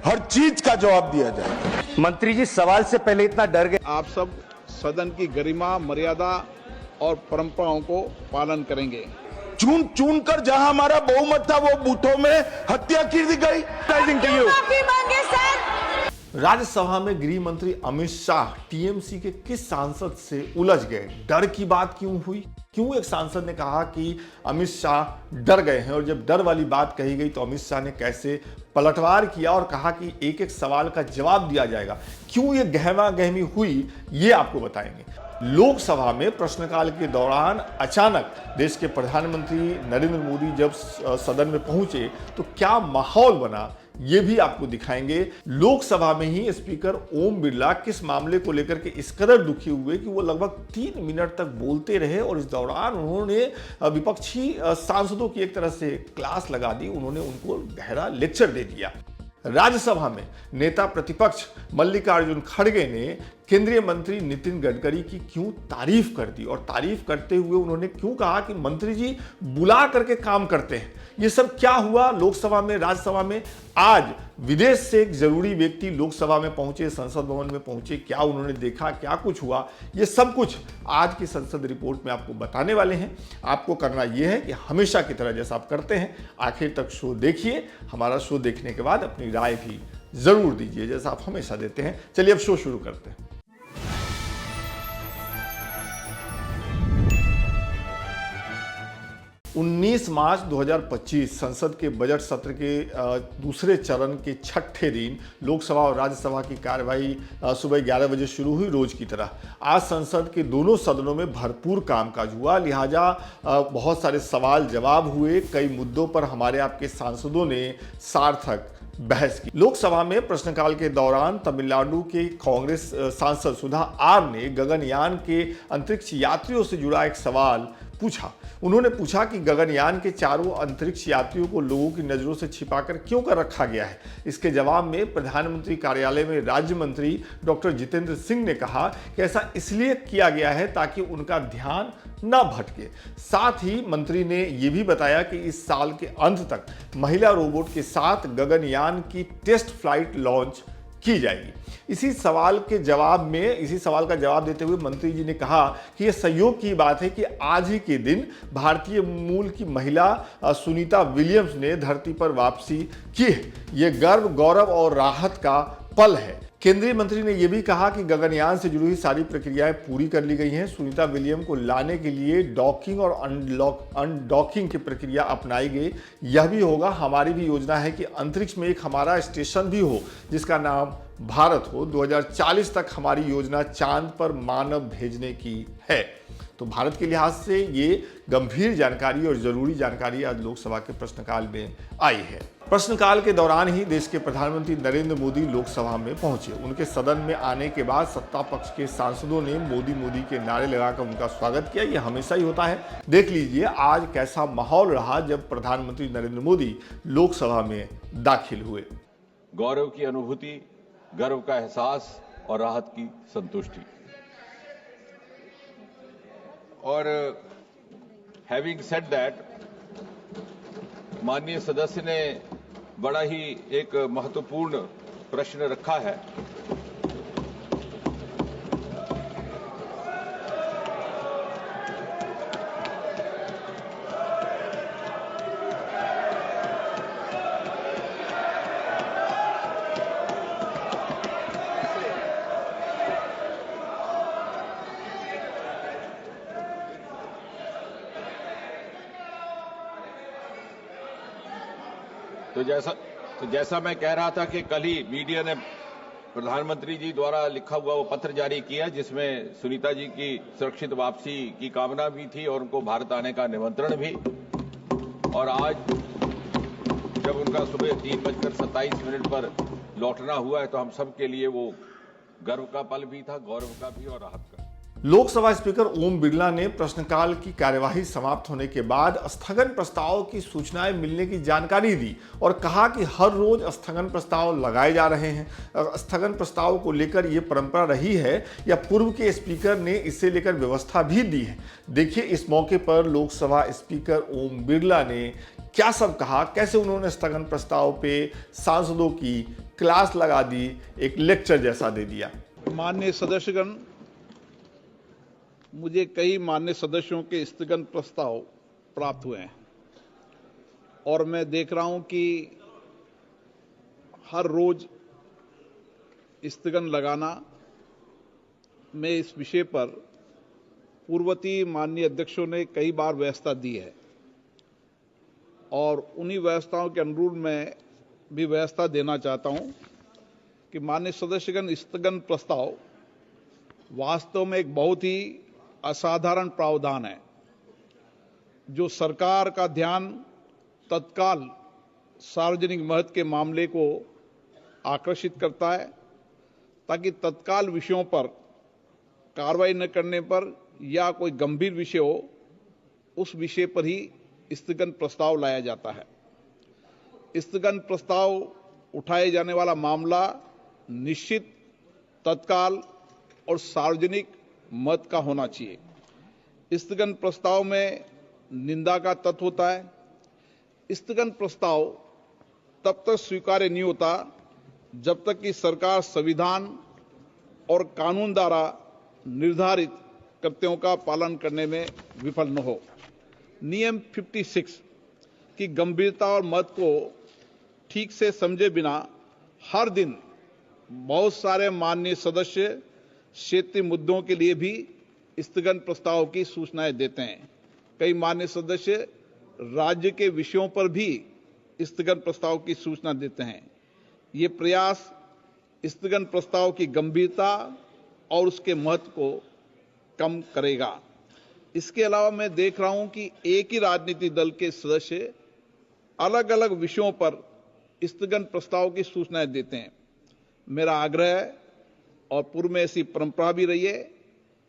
हर चीज का जवाब दिया जाएगा। मंत्री जी सवाल से पहले इतना डर गए। आप सब सदन की गरिमा, मर्यादा और परंपराओं को पालन करेंगे। चुन चुन कर जहां हमारा बहुमत था वो बूथों में हत्या की दी गई। माफी मांगे सर। राज्यसभा में गृह मंत्री अमित शाह टीएमसी के किस सांसद से उलझ गए? डर की बात क्यों हुई? क्यों एक सांसद ने कहा कि अमित शाह डर गए हैं, और जब डर वाली बात कही गई तो अमित शाह ने कैसे पलटवार किया और कहा कि एक एक सवाल का जवाब दिया जाएगा? क्यों ये गहमा गहमी हुई, ये आपको बताएंगे। लोकसभा में प्रश्नकाल के दौरान अचानक देश के प्रधानमंत्री नरेंद्र मोदी जब सदन में पहुंचे तो क्या माहौल बना, ये भी आपको दिखाएंगे। लोकसभा में ही स्पीकर ओम बिरला किस मामले को लेकर के इस कदर दुखी हुए कि वो लगभग 3 मिनट तक बोलते रहे, और इस दौरान उन्होंने विपक्षी सांसदों की एक तरह से क्लास लगा दी। उन्होंने उनको गहरा लेक्चर दे दिया। राज्यसभा में नेता प्रतिपक्ष मल्लिकार्जुन खड़गे ने केंद्रीय मंत्री नितिन गडकरी की क्यों तारीफ कर दी, और तारीफ करते हुए उन्होंने क्यों कहा कि मंत्री जी बुला करके काम करते हैं। ये सब क्या हुआ लोकसभा में, राज्यसभा में? आज विदेश से एक जरूरी व्यक्ति लोकसभा में पहुंचे, संसद भवन में पहुंचे, क्या उन्होंने देखा, क्या कुछ हुआ, ये सब कुछ आज की संसद रिपोर्ट में आपको बताने वाले हैं। आपको करना यह है कि हमेशा की तरह जैसा आप करते हैं आखिर तक शो देखिए। हमारा शो देखने के बाद अपनी राय भी जरूर दीजिए जैसा आप हमेशा देते हैं। चलिए अब शो शुरू करते हैं। 19 मार्च 2025 संसद के बजट सत्र के दूसरे चरण के छठे दिन लोकसभा और राज्यसभा की कार्यवाही सुबह 11 बजे शुरू हुई। रोज की तरह आज संसद के दोनों सदनों में भरपूर कामकाज हुआ, लिहाजा बहुत सारे सवाल जवाब हुए। कई मुद्दों पर हमारे आपके सांसदों ने सार्थक बहस की। लोकसभा में प्रश्नकाल के दौरान तमिलनाडु के कांग्रेस सांसद सुधा आर ने गगनयान के अंतरिक्ष यात्रियों से जुड़ा एक सवाल पूछा। उन्होंने पूछा कि गगनयान के चारों अंतरिक्ष यात्रियों को लोगों की नजरों से छिपाकर क्यों कर रखा गया है। इसके जवाब में प्रधानमंत्री कार्यालय में राज्य मंत्री डॉक्टर जितेंद्र सिंह ने कहा कि ऐसा इसलिए किया गया है ताकि उनका ध्यान न भटके। साथ ही मंत्री ने यह भी बताया कि इस साल के अंत तक महिला रोबोट के साथ गगनयान की टेस्ट फ्लाइट लॉन्च की जाएगी। इसी सवाल का जवाब देते हुए मंत्री जी ने कहा कि यह संयोग की बात है कि आज ही के दिन भारतीय मूल की महिला सुनीता विलियम्स ने धरती पर वापसी की है। यह गर्व, गौरव और राहत का पल है। केंद्रीय मंत्री ने यह भी कहा कि गगनयान से जुड़ी हुई सारी प्रक्रियाएं पूरी कर ली गई हैं। सुनीता विलियम को लाने के लिए डॉकिंग और अनडॉकिंग की प्रक्रिया अपनाई गई। यह भी होगा, हमारी भी योजना है कि अंतरिक्ष में एक हमारा स्टेशन भी हो जिसका नाम भारत हो। 2040 तक हमारी योजना चांद पर मानव भेजने की है। तो भारत के लिहाज से ये गंभीर जानकारी और जरूरी जानकारी आज लोकसभा के प्रश्नकाल में आई है। प्रश्नकाल के दौरान ही देश के प्रधानमंत्री नरेंद्र मोदी लोकसभा में पहुंचे। उनके सदन में आने के बाद सत्ता पक्ष के सांसदों ने मोदी मोदी के नारे लगाकर उनका स्वागत किया। यह हमेशा ही होता है। देख लीजिए आज कैसा माहौल रहा जब प्रधानमंत्री नरेंद्र मोदी लोकसभा में दाखिल हुए। गौरव की अनुभूति, गर्व का एहसास और राहत की संतुष्टि। और हैविंग सेड दैट, माननीय सदस्य ने बड़ा ही एक महत्वपूर्ण प्रश्न रखा है। तो जैसा मैं कह रहा था कि कल ही मीडिया ने प्रधानमंत्री जी द्वारा लिखा हुआ वो पत्र जारी किया जिसमें सुनीता जी की सुरक्षित वापसी की कामना भी थी और उनको भारत आने का निमंत्रण भी। और आज जब उनका सुबह 3:27 पर लौटना हुआ है तो हम सब के लिए वो गर्व का पल भी था, गौरव का भी और राहत का। लोकसभा स्पीकर ओम बिरला ने प्रश्नकाल की कार्यवाही समाप्त होने के बाद स्थगन प्रस्ताव की सूचनाएं मिलने की जानकारी दी और कहा कि हर रोज स्थगन प्रस्ताव लगाए जा रहे हैं। स्थगन प्रस्ताव को लेकर यह परंपरा रही है या पूर्व के स्पीकर ने इसे लेकर व्यवस्था भी दी है। देखिए इस मौके पर लोकसभा स्पीकर ओम बिरला ने क्या सब कहा, कैसे उन्होंने स्थगन प्रस्ताव पे सांसदों की क्लास लगा दी, एक लेक्चर जैसा दे दिया। माननीय सदस्यगण, मुझे कई माननीय सदस्यों के स्थगन प्रस्ताव प्राप्त हुए हैं और मैं देख रहा हूं कि हर रोज स्थगन लगाना में इस विषय पर पूर्ववर्ती माननीय अध्यक्षों ने कई बार व्यवस्था दी है और उन्हीं व्यवस्थाओं के अनुरूप मैं भी व्यवस्था देना चाहता हूं कि माननीय सदस्यगण, स्थगन प्रस्ताव वास्तव में एक बहुत ही असाधारण प्रावधान है जो सरकार का ध्यान तत्काल सार्वजनिक महत्व के मामले को आकर्षित करता है ताकि तत्काल विषयों पर कार्रवाई न करने पर या कोई गंभीर विषय हो उस विषय पर ही स्थगन प्रस्ताव लाया जाता है। स्थगन प्रस्ताव उठाए जाने वाला मामला निश्चित, तत्काल और सार्वजनिक मत का होना चाहिए। स्थगन प्रस्ताव में निंदा का तत्व होता है। स्थगन प्रस्ताव तब तक स्वीकार्य नहीं होता जब तक कि सरकार संविधान और कानून द्वारा निर्धारित कर्तव्यों का पालन करने में विफल न हो। नियम 56 की गंभीरता और मत को ठीक से समझे बिना हर दिन बहुत सारे माननीय सदस्य क्षेत्रीय मुद्दों के लिए भी स्थगन प्रस्ताव की सूचनाएं देते हैं। कई माननीय सदस्य राज्य के विषयों पर भी स्थगन प्रस्ताव की सूचना देते हैं। ये प्रयास स्थगन प्रस्ताव की गंभीरता और उसके महत्व को कम करेगा। इसके अलावा मैं देख रहा हूं कि एक ही राजनीतिक दल के सदस्य अलग अलग विषयों पर स्थगन प्रस्ताव की सूचनाएं देते हैं। मेरा आग्रह है और पूर्व में ऐसी परंपरा भी रही है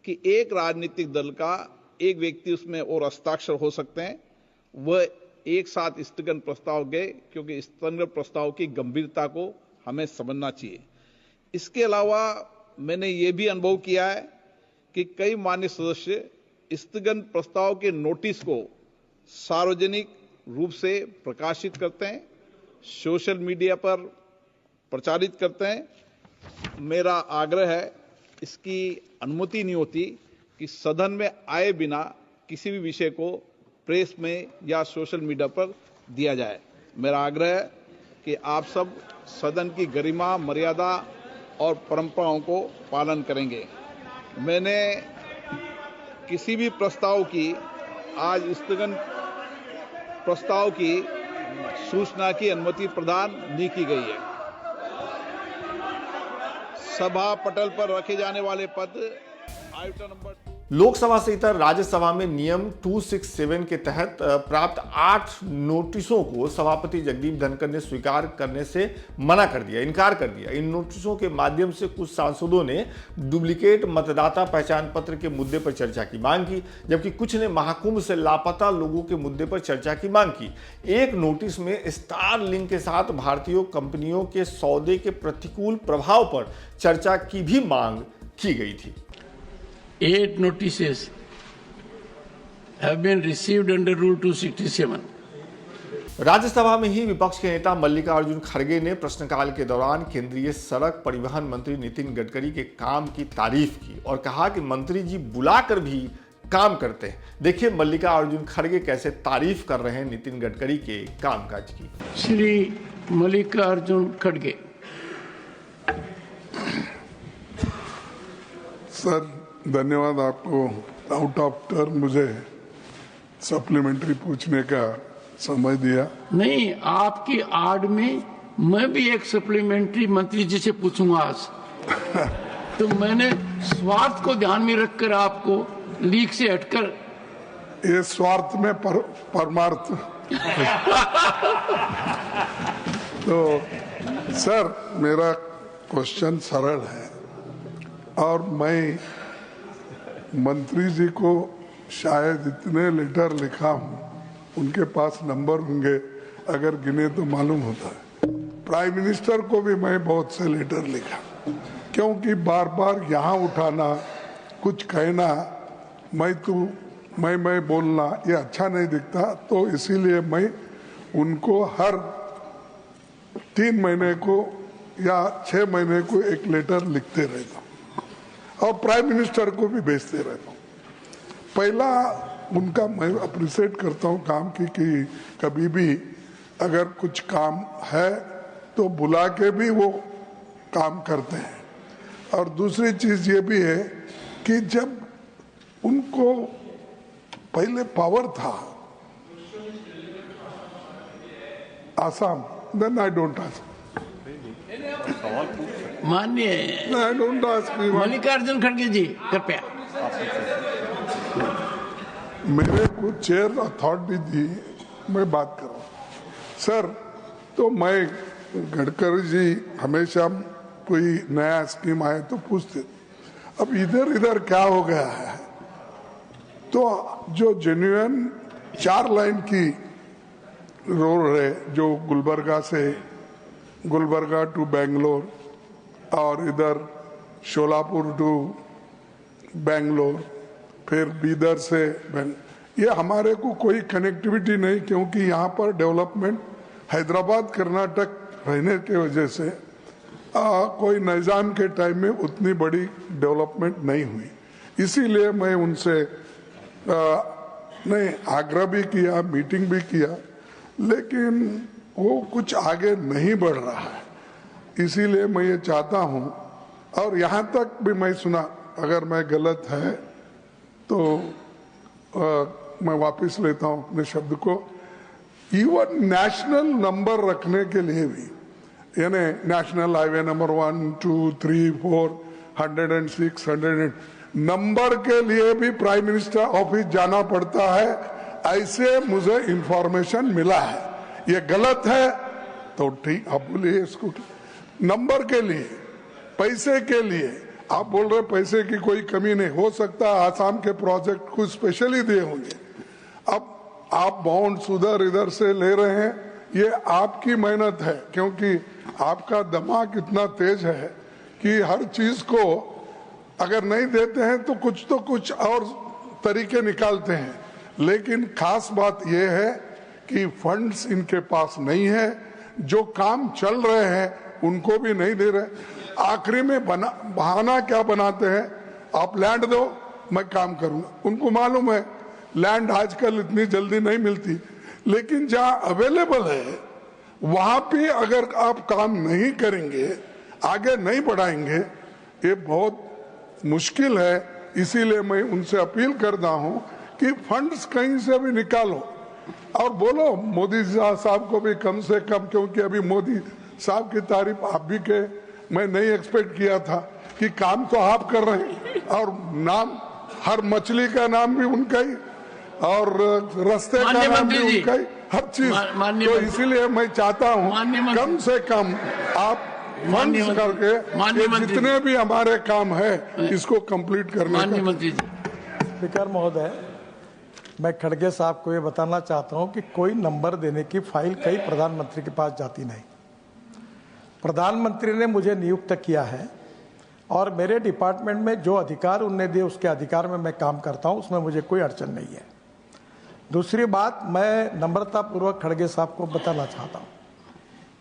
कि एक राजनीतिक दल का एक व्यक्ति उसमें और हस्ताक्षर हो सकते हैं, वह एक साथ स्थगन प्रस्ताव गए, क्योंकि स्थगन प्रस्ताव की गंभीरता को हमें समझना चाहिए। इसके अलावा मैंने ये भी अनुभव किया है कि कई माननीय सदस्य स्थगन प्रस्ताव के नोटिस को सार्वजनिक रूप से प्रकाशित करते हैं, सोशल मीडिया पर प्रचारित करते हैं। मेरा आग्रह है, इसकी अनुमति नहीं होती कि सदन में आए बिना किसी भी विषय को प्रेस में या सोशल मीडिया पर दिया जाए। मेरा आग्रह है कि आप सब सदन की गरिमा, मर्यादा और परंपराओं को पालन करेंगे। मैंने किसी भी प्रस्ताव की आज स्थगन प्रस्ताव की सूचना की अनुमति प्रदान नहीं की गई है। सभा पटल पर रखे जाने वाले पत्र आइटम नंबर 2 लोकसभा से इतर राज्यसभा में नियम 267 के तहत प्राप्त 8 नोटिसों को सभापति जगदीप धनखड़ ने स्वीकार करने से मना कर दिया, इनकार कर दिया। इन नोटिसों के माध्यम से कुछ सांसदों ने डुप्लीकेट मतदाता पहचान पत्र के मुद्दे पर चर्चा की मांग की, जबकि कुछ ने महाकुंभ से लापता लोगों के मुद्दे पर चर्चा की मांग की। एक नोटिस में स्टार लिंक के साथ भारतीय कंपनियों के सौदे के प्रतिकूल प्रभाव पर चर्चा की भी मांग की गई थी। 8 notices have been received under Rule 267. Rajya Sabha में ही विपक्ष के नेता मल्लिकार्जुन खड़गे ने प्रश्नकाल के दौरान केंद्रीय सड़क परिवहन मंत्री नितिन गडकरी के काम की तारीफ की और कहा कि मंत्री जी बुलाकर भी काम करते हैं। देखिए मल्लिकार्जुन खड़गे कैसे तारीफ कर रहे हैं नितिन गडकरी के कामकाज की। श्री मल्लिकार्जुन खड़गे। सर धन्यवाद आपको आउट ऑफ टर्न मुझे सप्लीमेंट्री पूछने का समय दिया। नहीं, आपकी आड़ में मैं भी एक सप्लीमेंट्री मंत्री जी से पूछूंगा आज। तो मैंने स्वार्थ को ध्यान में रखकर आपको लीक से हटकर ये स्वार्थ में परमार्थ तो सर मेरा क्वेश्चन सरल है और मैं मंत्री जी को शायद इतने लेटर लिखा हूं, उनके पास नंबर होंगे, अगर गिने तो मालूम होता है। प्राइम मिनिस्टर को भी मैं बहुत से लेटर लिखा, क्योंकि बार बार यहाँ उठाना, कुछ कहना, मैं बोलना ये अच्छा नहीं दिखता। तो इसीलिए मैं उनको हर 3 महीने को या 6 महीने को एक लेटर लिखते रहता हूँ और प्राइम मिनिस्टर को भी भेजते रहता हूँ। पहला उनका मैं अप्रिशिएट करता हूँ काम की कि कभी भी अगर कुछ काम है तो बुला के भी वो काम करते हैं। और दूसरी चीज ये भी है कि जब उनको पहले पावर था Assam, then I don't ask, माननीय आई डोंट आस्क। मल्लिकार्जुन खड़गे जी कृपया। मेरे को चेयर अथॉरिटी दी, मैं बात कर रहा हूँ सर। तो मैं गडकरी जी हमेशा कोई नया स्कीम आए तो पूछते, अब इधर इधर क्या हो गया है। तो जो जेन्युइन 4 लाइन की रोड है जो गुलबर्गा टू बेंगलोर और इधर शोलापुर टू बेंगलोर, फिर बीदर से ये हमारे को कोई कनेक्टिविटी नहीं, क्योंकि यहाँ पर डेवलपमेंट हैदराबाद कर्नाटक रहने की वजह से कोई निजाम के टाइम में उतनी बड़ी डेवलपमेंट नहीं हुई। इसीलिए मैं उनसे ने आग्रह भी किया, मीटिंग भी किया, लेकिन वो कुछ आगे नहीं बढ़ रहा है। इसीलिए मैं ये चाहता हूँ, और यहाँ तक भी मैं सुना, अगर मैं गलत है तो मैं वापस लेता हूँ अपने शब्द को। इवन नेशनल नंबर रखने के लिए भी, यानी नेशनल हाईवे नंबर 1, 2, 3, 4, 106, 100 नंबर के लिए भी प्राइम मिनिस्टर ऑफिस जाना पड़ता है, ऐसे मुझे इंफॉर्मेशन मिला है। ये गलत है तो ठीक, आप बोलिए इसको। नंबर के लिए, पैसे के लिए आप बोल रहे पैसे की कोई कमी नहीं हो सकता, आसाम के प्रोजेक्ट कुछ स्पेशली दिए होंगे। अब आप बॉन्ड्स उधर इधर से ले रहे हैं, ये आपकी मेहनत है, क्योंकि आपका दिमाग इतना तेज है कि हर चीज को अगर नहीं देते हैं तो कुछ और तरीके निकालते हैं। लेकिन खास बात यह है कि फंड्स इनके पास नहीं है, जो काम चल रहे हैं उनको भी नहीं दे रहे। आखिरी में बहाना क्या बनाते हैं, आप लैंड दो मैं काम करूंगा। उनको मालूम है लैंड आजकल इतनी जल्दी नहीं मिलती, लेकिन जहां अवेलेबल है वहां पे अगर आप काम नहीं करेंगे, आगे नहीं बढ़ाएंगे, ये बहुत मुश्किल है। इसीलिए मैं उनसे अपील करता हूं कि फंड्स कहीं से भी निकालो और बोलो मोदी साहब को भी कम से कम, क्योंकि अभी मोदी साहब की तारीफ आप भी के, मैं नहीं एक्सपेक्ट किया था कि काम तो आप कर रहे हैं, और नाम हर मछली का नाम भी उनका ही और रास्ते का नाम भी उनका ही, हर चीज। तो इसीलिए मैं चाहता हूं कम से कम आप फंड्स करके ये जितने भी हमारे काम है इसको कंप्लीट करने का। स्पीकर महोदय, मैं खड़गे साहब को ये बताना चाहता हूं कि कोई नंबर देने की फाइल कई प्रधानमंत्री के पास जाती नहीं। प्रधानमंत्री ने मुझे नियुक्त किया है और मेरे डिपार्टमेंट में जो अधिकार उनने दिए उसके अधिकार में मैं काम करता हूं, उसमें मुझे कोई अड़चन नहीं है। दूसरी बात, मैं नम्रतापूर्वक खड़गे साहब को बताना चाहता हूं,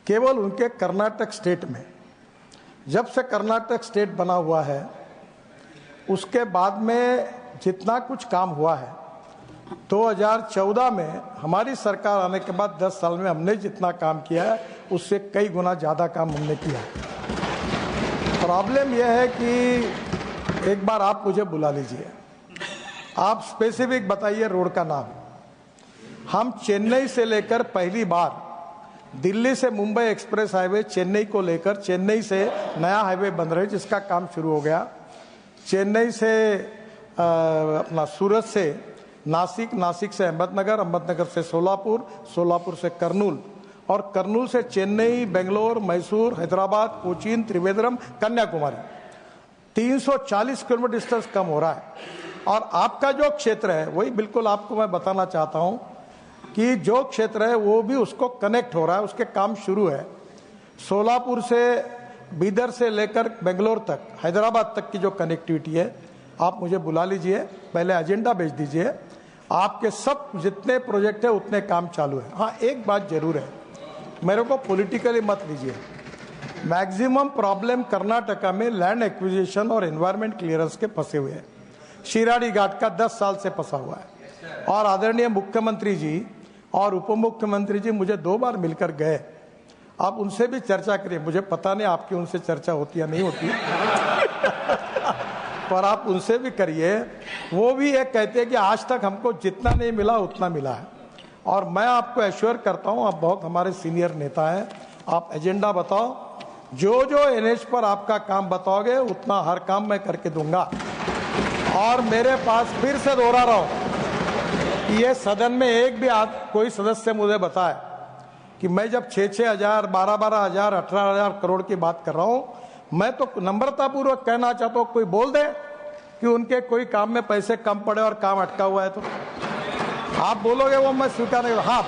केवल उनके कर्नाटक स्टेट में, जब से कर्नाटक स्टेट बना हुआ है उसके बाद में जितना कुछ काम हुआ है, 2014 में हमारी सरकार आने के बाद 10 साल में हमने जितना काम किया है उससे कई गुना ज़्यादा काम हमने किया है। प्रॉब्लम यह है कि एक बार आप मुझे बुला लीजिए, आप स्पेसिफिक बताइए रोड का नाम। हम चेन्नई से लेकर पहली बार दिल्ली से मुंबई एक्सप्रेस हाईवे चेन्नई को लेकर, चेन्नई से नया हाईवे बन रहा है जिसका काम शुरू हो गया, चेन्नई से अपना सूरत से नासिक, नासिक से अहमदनगर, अहमदनगर से सोलापुर, सोलापुर से कर्नूल, और कर्नूल से चेन्नई, बेंगलोर, मैसूर, हैदराबाद, कोचीन, त्रिवेंद्रम, कन्याकुमारी। 340 किलोमीटर डिस्टेंस कम हो रहा है। और आपका जो क्षेत्र है वही बिल्कुल आपको मैं बताना चाहता हूं कि जो क्षेत्र है वो भी उसको कनेक्ट हो रहा है, उसके काम शुरू है। सोलापुर से, बीदर से लेकर बेंगलोर तक, हैदराबाद तक की जो कनेक्टिविटी है, आप मुझे बुला लीजिए, पहले एजेंडा भेज दीजिए आपके सब जितने प्रोजेक्ट है उतने काम चालू है। हाँ, एक बात जरूर है, मेरे को पॉलिटिकली मत लीजिए। मैक्सिमम प्रॉब्लम कर्नाटका में लैंड एक्विजिशन और एनवायरमेंट क्लियरेंस के फंसे हुए हैं। शिराडी घाट का 10 साल से फंसा हुआ है और आदरणीय मुख्यमंत्री जी और उप मुख्यमंत्री जी मुझे 2 बार मिलकर गए। आप उनसे भी चर्चा करिए, मुझे पता नहीं आपकी उनसे चर्चा होती या नहीं होती पर आप उनसे भी करिए। वो भी ये कहते हैं कि आज तक हमको जितना नहीं मिला उतना मिला है। और मैं आपको एश्योर करता हूं, आप बहुत हमारे सीनियर नेता हैं, आप एजेंडा बताओ, जो जो एनएच पर आपका काम बताओगे उतना हर काम मैं करके दूंगा। और मेरे पास फिर से दोहरा रहा हूं कि ये सदन में एक भी कोई सदस्य मुझे बताए कि मैं जब 6-6 हजार, 12-12 हजार, 18 हजार करोड़ की बात कर रहा हूं, मैं तो नम्रतापूर्वक कहना चाहता हूं, कोई बोल दे कि उनके कोई काम में पैसे कम पड़े और काम अटका हुआ है तो आप बोलोगे वो मैं स्वीकार नहीं। हाँ,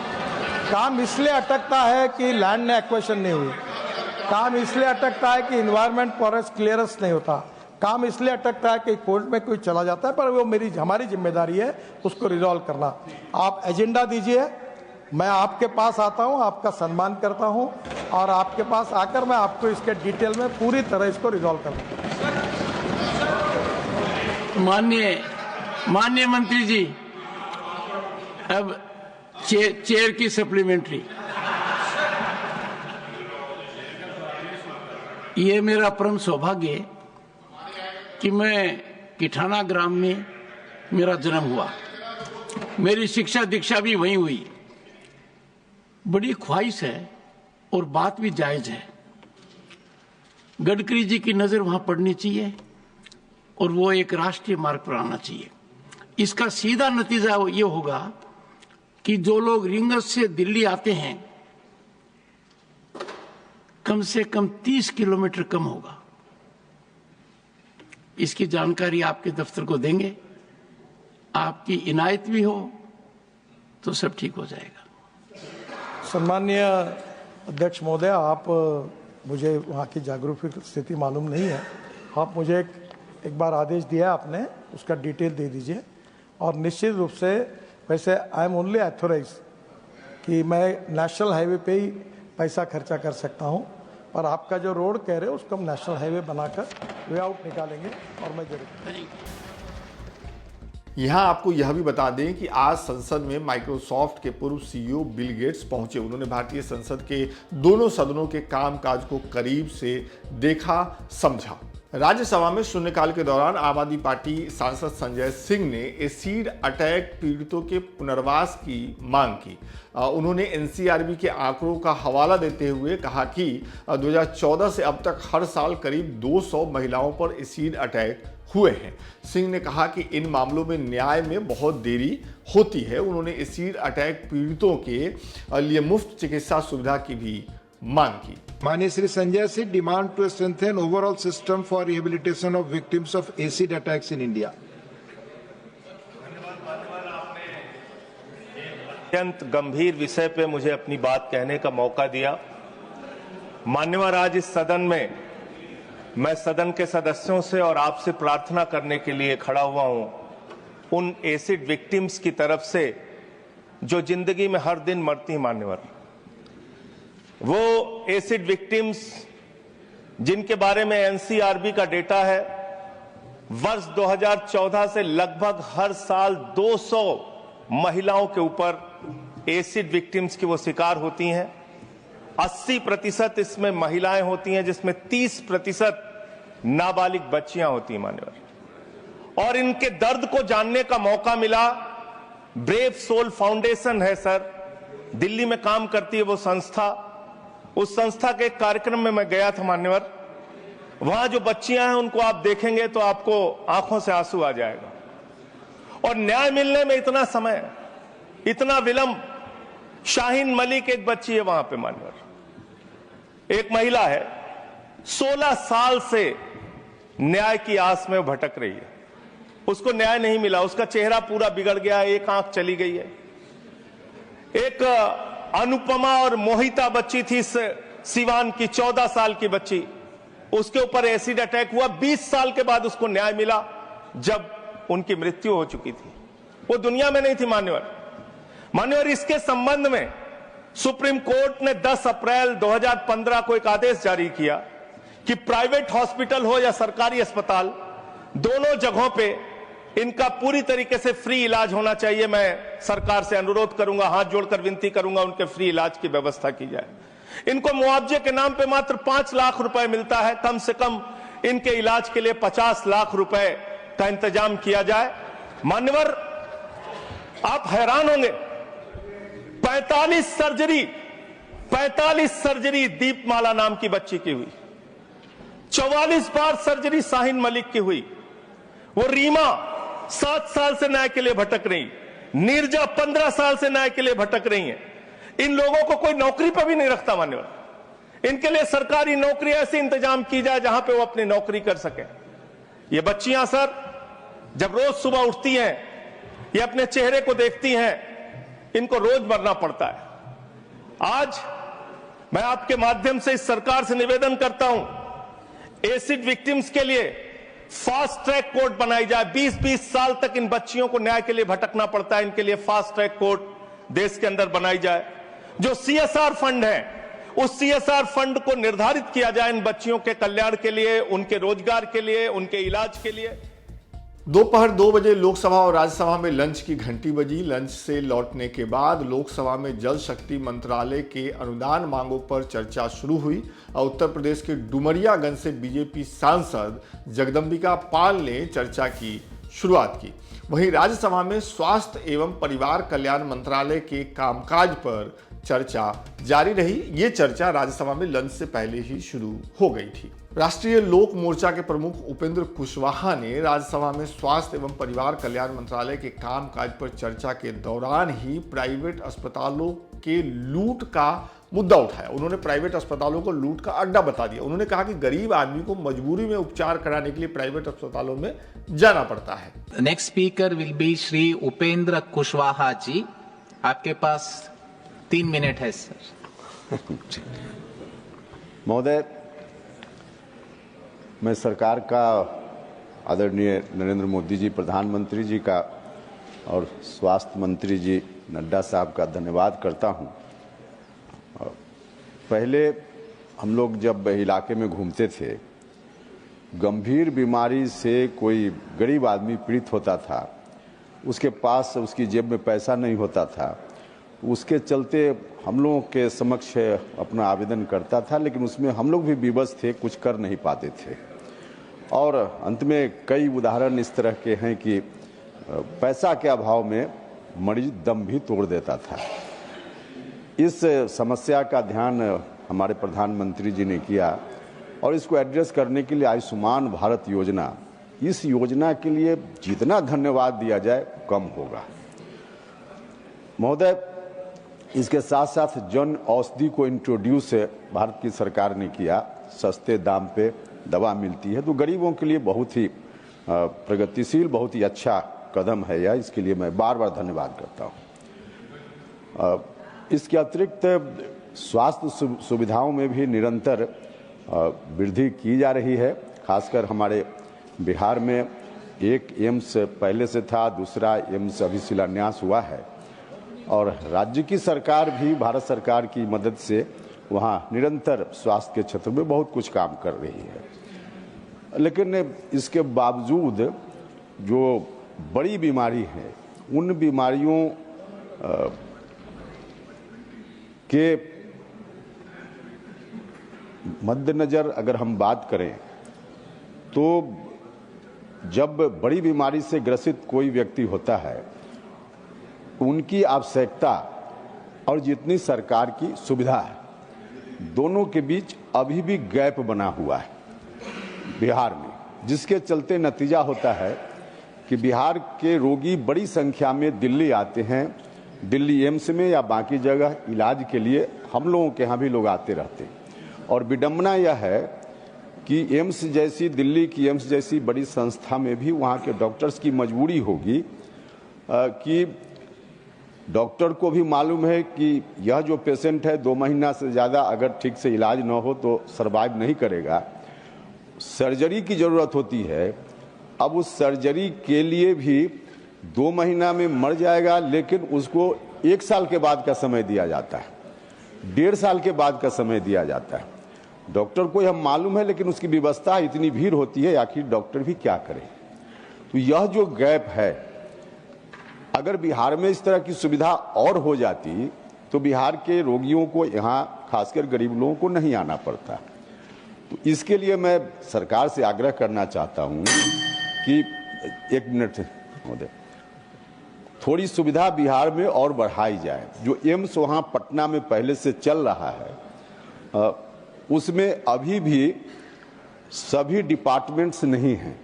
काम इसलिए अटकता है कि लैंड ने एक्वेशन नहीं हुई, काम इसलिए अटकता है कि इन्वायरमेंट फॉरेस्ट क्लियरेंस नहीं होता, काम इसलिए अटकता है कि कोर्ट में कोई चला जाता है, पर वो हमारी जिम्मेदारी है उसको रिजॉल्व करना। आप एजेंडा दीजिए, मैं आपके पास आता हूं, आपका सम्मान करता हूं और आपके पास आकर मैं आपको इसके डिटेल में पूरी तरह इसको रिजॉल्व करूंगा। माननीय मंत्री जी, अब चेयर की सप्लीमेंट्री। ये मेरा परम सौभाग्य है कि मैं किठाना ग्राम में मेरा जन्म हुआ, मेरी शिक्षा दीक्षा भी वहीं हुई। बड़ी ख्वाहिश है और बात भी जायज है, गडकरी जी की नजर वहां पड़नी चाहिए और वो एक राष्ट्रीय मार्ग पर आना चाहिए। इसका सीधा नतीजा ये होगा कि जो लोग रिंगस से दिल्ली आते हैं कम से कम 30 किलोमीटर कम होगा। इसकी जानकारी आपके दफ्तर को देंगे, आपकी इनायत भी हो तो सब ठीक हो जाएगा। सम्मानीय अध्यक्ष महोदय, आप मुझे वहाँ की जागरूक स्थिति मालूम नहीं है, आप मुझे एक बार आदेश दिया आपने, उसका डिटेल दे दीजिए। और निश्चित रूप से वैसे आई एम ओनली ऑथोराइज कि मैं नेशनल हाईवे पे ही पैसा खर्चा कर सकता हूँ, पर आपका जो रोड कह रहे हो उसको हम नेशनल हाईवे बनाकर वे आउट निकालेंगे और मैं जरूर। यहाँ आपको यह भी बता दें कि आज संसद में माइक्रोसॉफ्ट के पूर्व सीईओ बिल गेट्स पहुंचे। उन्होंने भारतीय संसद के दोनों सदनों के कामकाज को करीब से देखा, समझा। राज्यसभा में शून्यकाल के दौरान आम आदमी पार्टी सांसद संजय सिंह ने एसिड अटैक पीड़ितों के पुनर्वास की मांग की। उन्होंने एनसीआरबी के आंकड़ों का हवाला देते हुए कहा कि 2014 से अब तक हर साल करीब 200 महिलाओं पर एसिड अटैक हुए हैं। सिंह ने कहा कि इन मामलों में न्याय में बहुत देरी होती है। उन्होंने एसिड अटैक पीड़ितों के लिए मुफ्त चिकित्सा सुविधा की भी मांग की। माननीय Shri Sanjay Singh demand to strengthen overall system for rehabilitation of victims of acid attacks in India. अत्यंत गंभीर विषय पे मुझे अपनी बात कहने का मौका दिया। मान्यवर, आज इस सदन में मैं सदन के सदस्यों से और आपसे प्रार्थना करने के लिए खड़ा हुआ हूं, उन एसिड विक्टिम्स की तरफ से जो जिंदगी में हर दिन मरती हैं। मान्यवर, वो एसिड विक्टिम्स जिनके बारे में एनसीआरबी का डेटा है, वर्ष 2014 से लगभग हर साल 200 महिलाओं के ऊपर एसिड विक्टिम्स की वो शिकार होती हैं। 80% इसमें महिलाएं होती हैं, जिसमें 30% नाबालिग बच्चियां होती हैं। मान्यवर, और इनके दर्द को जानने का मौका मिला। ब्रेव सोल फाउंडेशन है सर, दिल्ली में काम करती है वो संस्था। उस संस्था के एक कार्यक्रम में मैं गया था मान्यवर। वहां जो बच्चियां हैं उनको आप देखेंगे तो आपको आंखों से आंसू आ जाएगा। और न्याय मिलने में इतना समय, इतना विलंब। शाहीन मलिक एक बच्ची है वहां पे मान्यवर, एक महिला है, 16 साल से न्याय की आस में भटक रही है। उसको न्याय नहीं मिला, उसका चेहरा पूरा बिगड़ गया, एक आंख चली गई है। एक अनुपमा और मोहिता बच्ची थी सिवान की, 14 साल की बच्ची, उसके ऊपर एसिड अटैक हुआ। 20 साल के बाद उसको न्याय मिला जब उनकी मृत्यु हो चुकी थी। वो दुनिया में नहीं थी मान्यवर। इसके संबंध में सुप्रीम कोर्ट ने 10 अप्रैल 2015 को एक आदेश जारी किया कि प्राइवेट हॉस्पिटल हो या सरकारी अस्पताल, दोनों जगहों पे इनका पूरी तरीके से फ्री इलाज होना चाहिए। मैं सरकार से अनुरोध करूंगा, हाथ जोड़कर विनती करूंगा, उनके फ्री इलाज की व्यवस्था की जाए। इनको मुआवजे के नाम पे मात्र 5 लाख रुपए मिलता है, कम से कम इनके इलाज के लिए 50 लाख रुपए का इंतजाम किया जाए। मान्यवर, आप हैरान होंगे, 45 सर्जरी दीपमाला नाम की बच्ची की हुई, 44 बार सर्जरी शाहीन मलिक की हुई। वो रीमा 7 साल से न्याय के लिए भटक रही, नीरजा 15 साल से न्याय के लिए भटक रही है। इन लोगों को कोई नौकरी पर भी नहीं रखता मान्यवर। इनके लिए सरकारी नौकरी ऐसे इंतजाम की जाए जहां पे वो अपनी नौकरी कर सके। ये बच्चियां सर जब रोज सुबह उठती हैं, ये अपने चेहरे को देखती हैं, इनको रोज मरना पड़ता है। आज मैं आपके माध्यम से इस सरकार से निवेदन करता हूं, एसिड विक्टिम्स के लिए फास्ट ट्रैक कोर्ट बनाई जाए। 20-20 साल तक इन बच्चियों को न्याय के लिए भटकना पड़ता है, इनके लिए फास्ट ट्रैक कोर्ट देश के अंदर बनाई जाए। जो CSR फंड है, उस CSR फंड को निर्धारित किया जाए इन बच्चियों के कल्याण के लिए, उनके रोजगार के लिए, उनके इलाज के लिए। दोपहर 2 बजे लोकसभा और राज्यसभा में लंच की घंटी बजी। लंच से लौटने के बाद लोकसभा में जल शक्ति मंत्रालय के अनुदान मांगों पर चर्चा शुरू हुई और उत्तर प्रदेश के डुमरियागंज से बीजेपी सांसद जगदंबिका पाल ने चर्चा की शुरुआत की। वहीं राज्यसभा में स्वास्थ्य एवं परिवार कल्याण मंत्रालय के कामकाज पर चर्चा जारी रही। ये चर्चा राज्यसभा में लंच से पहले ही शुरू हो गई थी। राष्ट्रीय लोक मोर्चा के प्रमुख उपेंद्र कुशवाहा ने राज्यसभा में स्वास्थ्य एवं परिवार कल्याण मंत्रालय के कामकाज पर चर्चा के दौरान ही प्राइवेट अस्पतालों के लूट का मुद्दा उठाया। उन्होंने प्राइवेट अस्पतालों को लूट का अड्डा बता दिया। उन्होंने कहा कि गरीब आदमी को मजबूरी में उपचार कराने के लिए प्राइवेट अस्पतालों में जाना पड़ता है। Next speaker will be Shri Upendra Kushwaha ji. आपके पास 3 मिनट है सर। महोदय, मैं सरकार का, आदरणीय नरेंद्र मोदी जी प्रधानमंत्री जी का और स्वास्थ्य मंत्री जी नड्डा साहब का धन्यवाद करता हूं। पहले हम लोग जब इलाके में घूमते थे, गंभीर बीमारी से कोई गरीब आदमी पीड़ित होता था, उसके पास उसकी जेब में पैसा नहीं होता था, उसके चलते हम लोगों के समक्ष अपना आवेदन करता था, लेकिन उसमें हम लोग भी विवश थे, कुछ कर नहीं पाते थे। और अंत में कई उदाहरण इस तरह के हैं कि पैसा के अभाव में मरीज दम भी तोड़ देता था। इस समस्या का ध्यान हमारे प्रधानमंत्री जी ने किया और इसको एड्रेस करने के लिए आयुष्मान भारत योजना, इस योजना के लिए जितना धन्यवाद दिया जाए कम होगा। महोदय, इसके साथ साथ जन औषधि को इंट्रोड्यूस भारत की सरकार ने किया। सस्ते दाम पे दवा मिलती है, तो गरीबों के लिए बहुत ही प्रगतिशील, बहुत ही अच्छा कदम है यह। इसके लिए मैं बार बार धन्यवाद करता हूँ। इसके अतिरिक्त स्वास्थ्य सुविधाओं में भी निरंतर वृद्धि की जा रही है। खासकर हमारे बिहार में एक एम्स पहले से था, दूसरा एम्स अभी शिलान्यास हुआ है और राज्य की सरकार भी भारत सरकार की मदद से वहाँ निरंतर स्वास्थ्य के क्षेत्र में बहुत कुछ काम कर रही है। लेकिन इसके बावजूद जो बड़ी बीमारी है, उन बीमारियों के मद्देनजर अगर हम बात करें तो जब बड़ी बीमारी से ग्रसित कोई व्यक्ति होता है, उनकी आवश्यकता और जितनी सरकार की सुविधा है, दोनों के बीच अभी भी गैप बना हुआ है बिहार में, जिसके चलते नतीजा होता है कि बिहार के रोगी बड़ी संख्या में दिल्ली आते हैं। दिल्ली एम्स में या बाकी जगह इलाज के लिए हम लोगों के यहाँ भी लोग आते रहते हैं। और विडंबना यह है कि एम्स जैसी, दिल्ली की एम्स जैसी बड़ी संस्था में भी वहाँ के डॉक्टर्स की मजबूरी होगी कि डॉक्टर को भी मालूम है कि यह जो पेशेंट है 2 महीना से ज़्यादा अगर ठीक से इलाज न हो तो सर्वाइव नहीं करेगा। सर्जरी की ज़रूरत होती है। अब उस सर्जरी के लिए भी 2 महीना में मर जाएगा, लेकिन उसको 1 साल के बाद का समय दिया जाता है, 1.5 साल के बाद का समय दिया जाता है। डॉक्टर को हम मालूम है, लेकिन उसकी व्यवस्था इतनी भीड़ होती है, आखिर डॉक्टर भी क्या करे। तो यह जो गैप है, अगर बिहार में इस तरह की सुविधा और हो जाती तो बिहार के रोगियों को यहाँ खासकर गरीब लोगों को नहीं आना पड़ता। तो इसके लिए मैं सरकार से आग्रह करना चाहता हूँ कि 1 मिनट महोदय, थोड़ी सुविधा बिहार में और बढ़ाई जाए। जो एम्स वहाँ पटना में पहले से चल रहा है, उसमें अभी भी सभी डिपार्टमेंट्स नहीं हैं,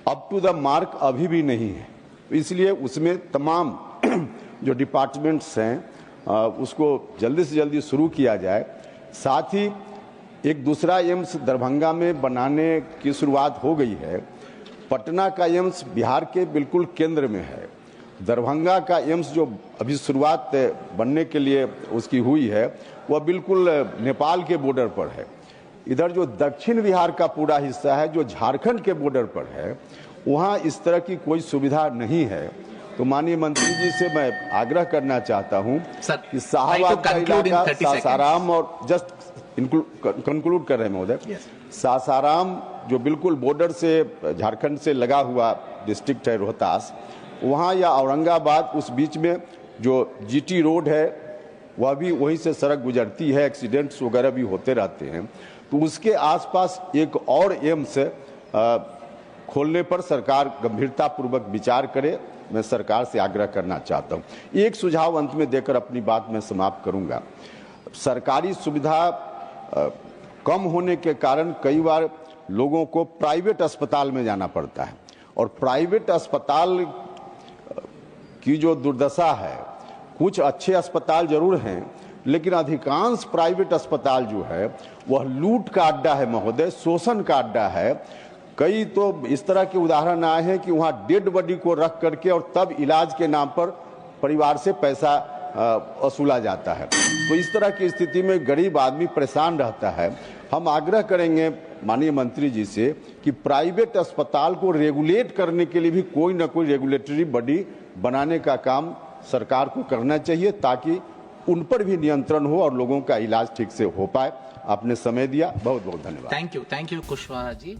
अप टू द मार्क अभी भी नहीं है। इसलिए उसमें तमाम जो डिपार्टमेंट्स हैं उसको जल्दी से जल्दी शुरू किया जाए। साथ ही एक दूसरा एम्स दरभंगा में बनाने की शुरुआत हो गई है। पटना का एम्स बिहार के बिल्कुल केंद्र में है। दरभंगा का एम्स जो अभी शुरुआत बनने के लिए उसकी हुई है, वह बिल्कुल नेपाल के बॉर्डर पर है। इधर जो दक्षिण बिहार का पूरा हिस्सा है, जो झारखंड के बॉर्डर पर है, वहाँ इस तरह की कोई सुविधा नहीं है। तो माननीय मंत्री जी से मैं आग्रह करना चाहता हूँ कि शाहबाद का इलाका, सासाराम, और जस्ट कंक्लूड कर रहे हैं महोदय, सासाराम जो बिल्कुल बॉर्डर से झारखंड से लगा हुआ डिस्ट्रिक्ट है रोहतास, वहाँ या औरंगाबाद, उस बीच में जो जीटी रोड है वह भी वहीं से सड़क गुजरती है, एक्सीडेंट्स वगैरह भी होते रहते हैं। तो उसके आसपास एक और एम्स खोलने पर सरकार गंभीरतापूर्वक विचार करे। मैं सरकार से आग्रह करना चाहता हूँ। एक सुझाव अंत में देकर अपनी बात मैं समाप्त करूँगा। सरकारी सुविधा कम होने के कारण कई बार लोगों को प्राइवेट अस्पताल में जाना पड़ता है, और प्राइवेट अस्पताल की जो दुर्दशा है, कुछ अच्छे अस्पताल जरूर हैं, लेकिन अधिकांश प्राइवेट अस्पताल जो है वह लूट का अड्डा है महोदय, शोषण का अड्डा है। कई तो इस तरह के उदाहरण आए हैं कि वहाँ डेड बॉडी को रख करके और तब इलाज के नाम पर परिवार से पैसा वसूला जाता है। तो इस तरह की स्थिति में गरीब आदमी परेशान रहता है। हम आग्रह करेंगे माननीय मंत्री जी से कि प्राइवेट अस्पताल को रेगुलेट करने के लिए भी कोई ना कोई रेगुलेटरी बॉडी बनाने का काम सरकार को करना चाहिए, ताकि उन पर भी नियंत्रण हो और लोगों का इलाज ठीक से हो पाए। आपने समय दिया, बहुत बहुत धन्यवाद। Thank you Kushwaha ji.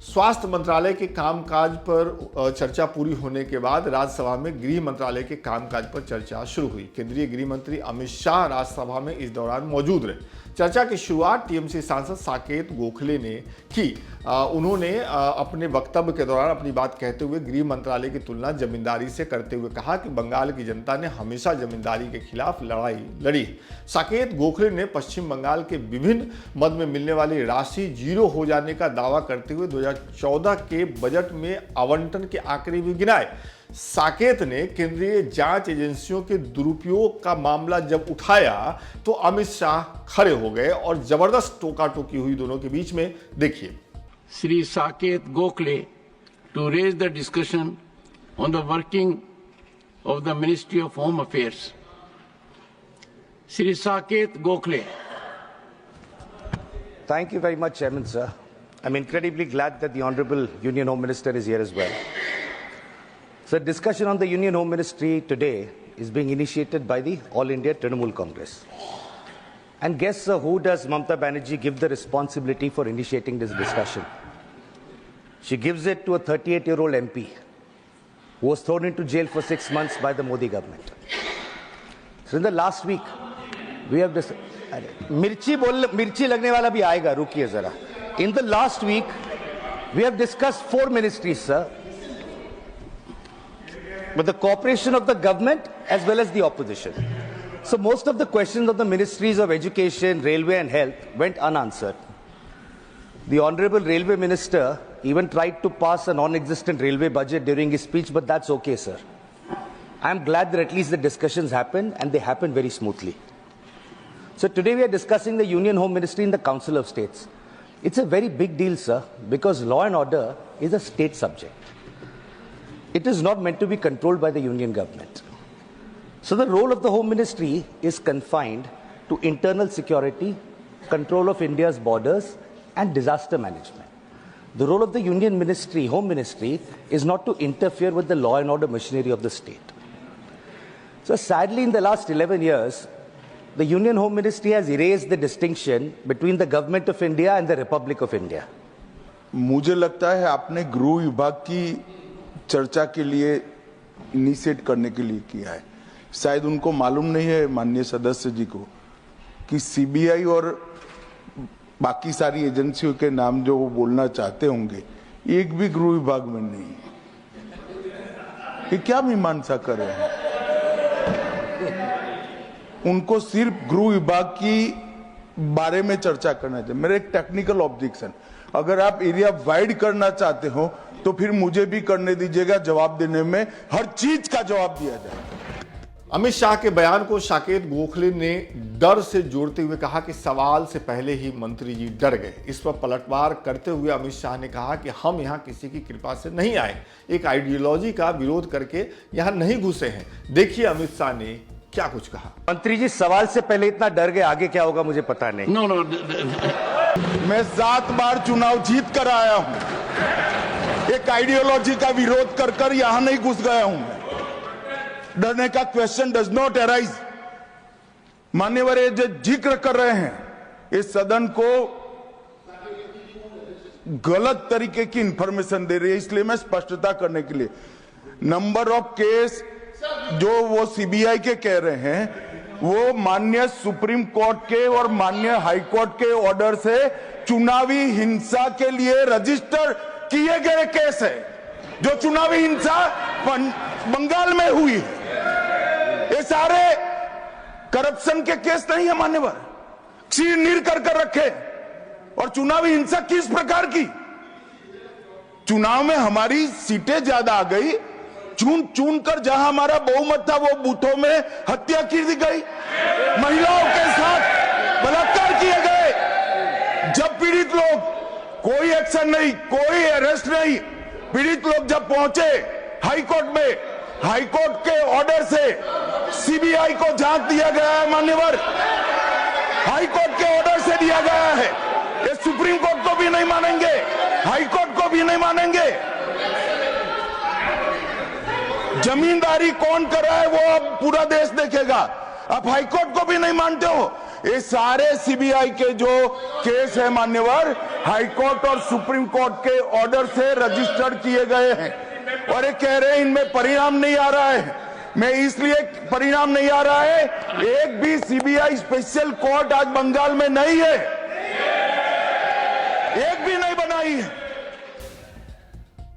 स्वास्थ्य मंत्रालय के कामकाज पर चर्चा पूरी होने के बाद राज्यसभा में गृह मंत्रालय के कामकाज पर चर्चा शुरू हुई। केंद्रीय गृह मंत्री अमित शाह राज्यसभा में इस दौरान मौजूद रहे। चर्चा की शुरुआत टीएमसी सांसद साकेत गोखले ने की। उन्होंने अपने वक्तव्य के दौरान अपनी बात कहते हुए गृह मंत्रालय की तुलना जमींदारी से करते हुए कहा कि बंगाल की जनता ने हमेशा जमींदारी के खिलाफ लड़ाई लड़ी। साकेत गोखले ने पश्चिम बंगाल के विभिन्न मद में मिलने वाली राशि जीरो हो जाने का दावा करते हुए 2014 के बजट में आवंटन के आंकड़े भी गिनाए। साकेत ने केंद्रीय जांच एजेंसियों के दुरुपयोग का मामला जब उठाया तो अमित शाह खड़े हो गए और जबरदस्त टोका टोकी हुई दोनों के बीच में। देखिए। Shri Saket Gokhale to raise the discussion on the working of the Ministry of Home Affairs. Shri Saket Gokhale. Thank you very much, Chairman, sir. I'm incredibly glad that the Honorable Union Home Minister is here as well. So, discussion on the Union Home Ministry today is being initiated by the All India Trinamool Congress. And guess, sir, who does Mamata Banerjee give the responsibility for initiating this discussion? She gives it to a 38-year-old MP who was thrown into jail for 6 months by the Modi government. So, in the last week, we have this. मिर्ची लगने वाला भी आएगा, रुकिए जरा. In the last week, we have discussed 4 ministries, sir, with the cooperation of the government as well as the opposition. So most of the questions of the ministries of education, railway and health went unanswered. The Honorable Railway Minister even tried to pass a non-existent railway budget during his speech, but that's okay, sir. I'm glad that at least the discussions happened, and they happened very smoothly. So today we are discussing the Union Home Ministry in the Council of States. It's a very big deal, sir, because law and order is a state subject. It is not meant to be controlled by the Union government. So the role of the Home Ministry is confined to internal security, control of India's borders, and disaster management. The role of the Union Ministry, Home Ministry, is not to interfere with the law and order machinery of the state. So sadly, in the last 11 years, the Union Home Ministry has erased the distinction between the Government of India and the Republic of India. मुझे लगता है आपने गृह विभाग की चर्चा के लिए इनिशिएट करने के लिए किया है। शायद उनको मालूम नहीं है माननीय सदस्य जी को कि सीबीआई और बाकी सारी एजेंसियों के नाम जो वो बोलना चाहते होंगे एक भी गृह विभाग में नहीं है। ये क्या मीमांसा कर रहे हैं? उनको सिर्फ गृह विभाग की बारे में चर्चा करना चाहिए। मेरा एक टेक्निकल ऑब्जेक्शन, अगर आप एरिया वाइड करना चाहते हो तो फिर मुझे भी करने दीजिएगा, जवाब देने में हर चीज का जवाब दिया जाए। अमित शाह के बयान को साकेत गोखले ने डर से जोड़ते हुए कहा कि सवाल से पहले ही मंत्री जी डर गए। इस पर पलटवार करते हुए अमित शाह ने कहा कि हम यहां किसी की कृपा से नहीं आए, एक आइडियोलॉजी का विरोध करके यहां नहीं घुसे हैं। देखिए अमित शाह ने क्या कुछ कहा। मंत्री जी सवाल से पहले इतना डर गए, आगे क्या होगा मुझे पता नहीं। नो नो, मैं 7 बार चुनाव जीत कर आया हूं, एक आइडियोलॉजी का विरोध कर कर यहां नहीं घुस गया हूं मैं। डरने का क्वेश्चन डज नॉट अराइज। मान्यवर ये जो जिक्र कर रहे हैं इस सदन को गलत तरीके की इंफॉर्मेशन दे रही है, इसलिए मैं स्पष्टता करने के लिए नंबर ऑफ केस जो वो सीबीआई के कह रहे हैं वो माननीय सुप्रीम कोर्ट के और माननीय हाई कोर्ट के ऑर्डर से चुनावी हिंसा के लिए रजिस्टर किए गए केस है। जो चुनावी हिंसा बंगाल में हुई, ये सारे करप्शन के केस नहीं है मान्यवर, चीर कर रखे। और चुनावी हिंसा किस प्रकार की? चुनाव में हमारी सीटें ज्यादा आ गई, चुन कर जहां हमारा बहुमत था वो बूथों में हत्या की दी गई, महिलाओं के साथ बलात्कार किए गए। जब पीड़ित लोग, कोई एक्शन नहीं, कोई अरेस्ट नहीं, पीड़ित लोग जब पहुंचे हाई कोर्ट में, हाई कोर्ट के ऑर्डर से सीबीआई को जांच दिया गया है मान्यवर, हाई कोर्ट के ऑर्डर से दिया गया है। ये सुप्रीम कोर्ट को भी नहीं मानेंगे, हाई कोर्ट को भी नहीं मानेंगे। जमींदारी कौन कर रहा है वो अब पूरा देश देखेगा। आप हाई कोर्ट को भी नहीं मानते हो। ये सारे सीबीआई के जो केस है मान्यवर, हाई कोर्ट और सुप्रीम कोर्ट के ऑर्डर से रजिस्टर्ड किए गए हैं और ये कह रहे हैं इनमें परिणाम नहीं आ रहा है। मैं इसलिए परिणाम नहीं आ रहा है, एक भी सीबीआई स्पेशल कोर्ट आज बंगाल में नहीं है, एक भी नहीं बनाई है।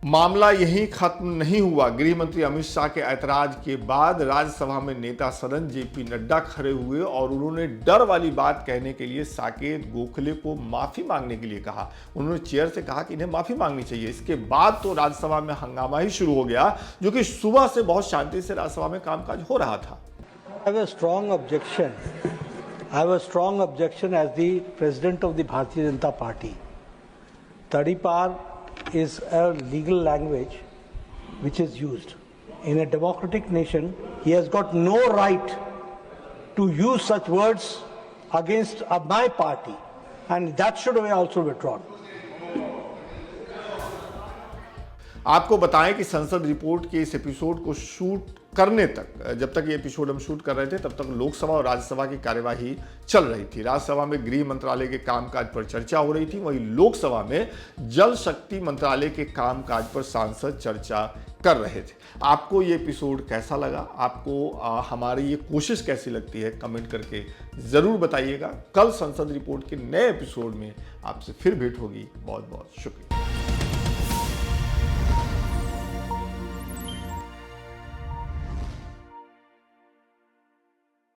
मामला यहीं खत्म नहीं हुआ। गृह मंत्री अमित शाह के ऐतराज के बाद राज्यसभा में नेता सदन जेपी नड्डा खड़े हुए और उन्होंने डर वाली बात कहने के लिए साकेत गोखले को माफी मांगने के लिए कहा। उन्होंने चेयर से कहा कि इन्हें माफी मांगनी चाहिए। इसके बाद तो राज्यसभा में हंगामा ही शुरू हो गया, जो कि सुबह से बहुत शांति से राज्यसभा में कामकाज हो रहा था। I have a strong objection as the president of the Bharatiya Janata Party. Tadipar is a legal language which is used. In a democratic nation, he has got no right to use such words against my party, and that should be also withdrawn. आपको बताएं कि संसद report के इस episode को shoot करने तक, जब तक ये एपिसोड हम शूट कर रहे थे तब तक लोकसभा और राज्यसभा की कार्यवाही चल रही थी। राज्यसभा में गृह मंत्रालय के कामकाज पर चर्चा हो रही थी, वहीं लोकसभा में जल शक्ति मंत्रालय के कामकाज पर सांसद चर्चा कर रहे थे। आपको ये एपिसोड कैसा लगा? आपको हमारी ये कोशिश कैसी लगती है? कमेंट करके जरूर बताइएगा। कल संसद रिपोर्ट के नए एपिसोड में आपसे फिर भेंट होगी। बहुत बहुत शुक्रिया।